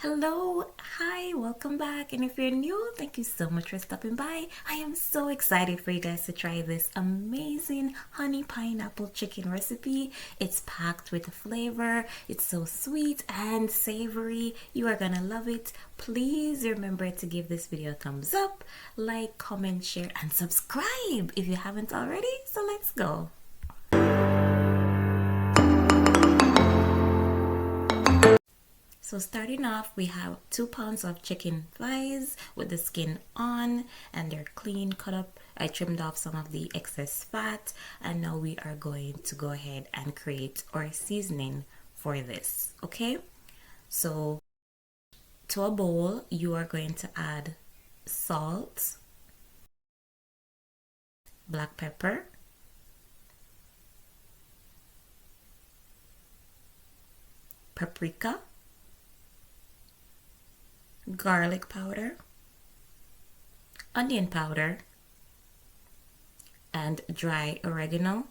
Hello, hi, welcome back. And if you're new, thank you so much for stopping by. I am so excited for you guys to try this amazing honey pineapple chicken recipe. It's packed with flavor. It's so sweet and savory. You are gonna love it. Please remember to give this video a thumbs up, like, comment, share, and subscribe if you haven't already. So let's go. So starting off, we have 2 pounds of chicken thighs with the skin on, and they're clean, cut up. I trimmed off some of the excess fat, and now we are going to go ahead and create our seasoning for this, okay? So to a bowl, you are going to add salt, black pepper, paprika, garlic powder, onion powder, and dry oregano,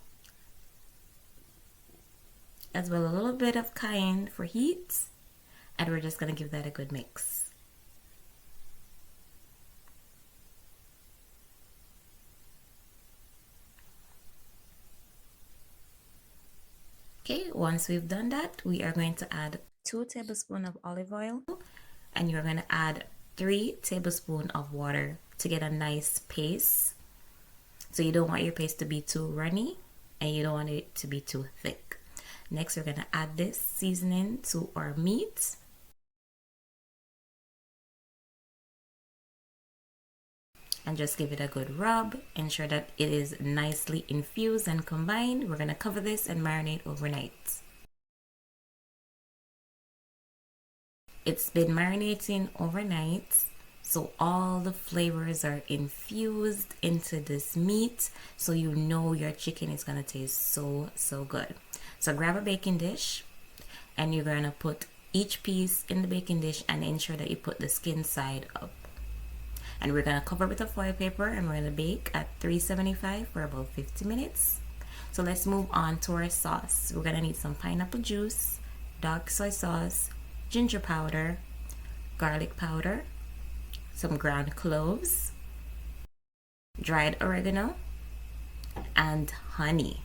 as well as a little bit of cayenne for heat, and we're just going to give that a good mix. Okay, once we've done that, we are going to add 2 tablespoons of olive oil, and you're going to add 3 tablespoons of water to get a nice paste. So you don't want your paste to be too runny, and you don't want it to be too thick. Next, we're going to add this seasoning to our meat. And just give it a good rub. Ensure that it is nicely infused and combined. We're going to cover this and marinate overnight. It's been marinating overnight, so all the flavors are infused into this meat, so you know your chicken is gonna taste so good. So grab a baking dish, and you're gonna put each piece in the baking dish and ensure that you put the skin side up. And we're gonna cover with a foil paper, and we're gonna bake at 375 for about 50 minutes. So let's move on to our sauce. We're gonna need some pineapple juice, dark soy sauce, ginger powder, garlic powder, some ground cloves, dried oregano, and honey.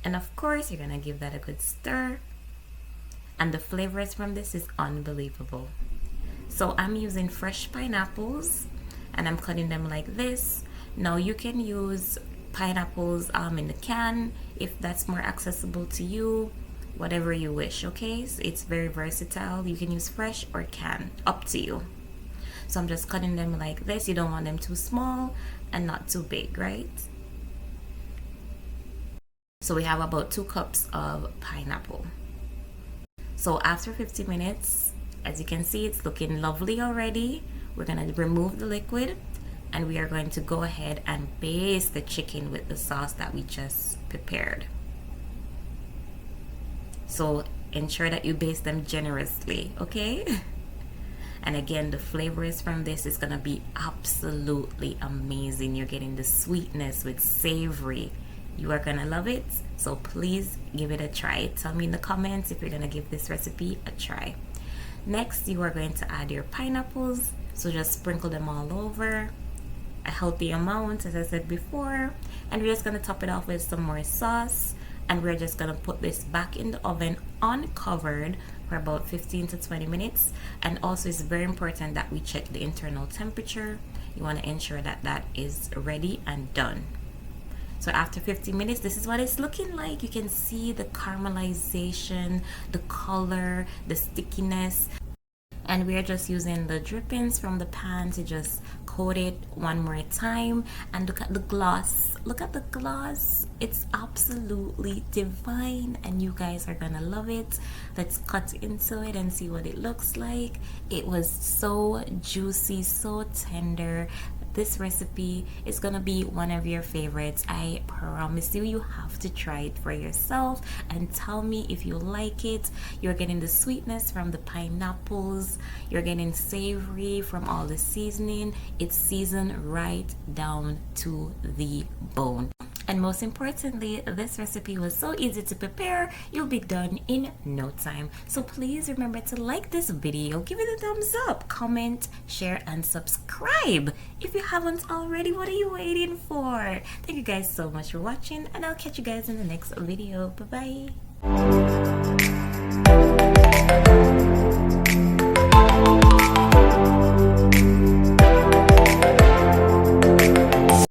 And of course, you're gonna give that a good stir. And the flavors from this is unbelievable. So I'm using fresh pineapples, and I'm cutting them like this. Now you can use pineapples in the can if that's more accessible to you, whatever you wish. Okay, so it's very versatile. You can use fresh or can, up to you. So I'm just cutting them like this. You don't want them too small and not too big, right? So we have about 2 cups of pineapple. So after 50 minutes, as you can see, it's looking lovely already. We're gonna remove the liquid, and we are going to go ahead and baste the chicken with the sauce that we just prepared. So ensure that you baste them generously, okay? And again, the flavors from this is gonna be absolutely amazing. You're getting the sweetness with savory. You are gonna love it. So please give it a try. Tell me in the comments if you're gonna give this recipe a try. Next, you are going to add your pineapples. So just sprinkle them all over. A healthy amount, as I said before, and we're just going to top it off with some more sauce, and we're just going to put this back in the oven uncovered for about 15 to 20 minutes. And also, it's very important that we check the internal temperature. You want to ensure that that is ready and done. So after 15 minutes, this is what it's looking like. You can see the caramelization, the color, the stickiness. And we're just using the drippings from the pan to just coat it one more time. And look at the gloss. Look at the gloss. It's absolutely divine, and you guys are gonna love it. Let's cut into it and see what it looks like. It was so juicy, so tender. This recipe is gonna be one of your favorites. I promise you, you have to try it for yourself and tell me if you like it. You're getting the sweetness from the pineapples, you're getting savory from all the seasoning. It's seasoned right down to the bone. And most importantly, this recipe was so easy to prepare, you'll be done in no time. So please remember to like this video, give it a thumbs up, comment, share, and subscribe. If you haven't already, what are you waiting for? Thank you guys so much for watching, and I'll catch you guys in the next video. Bye bye.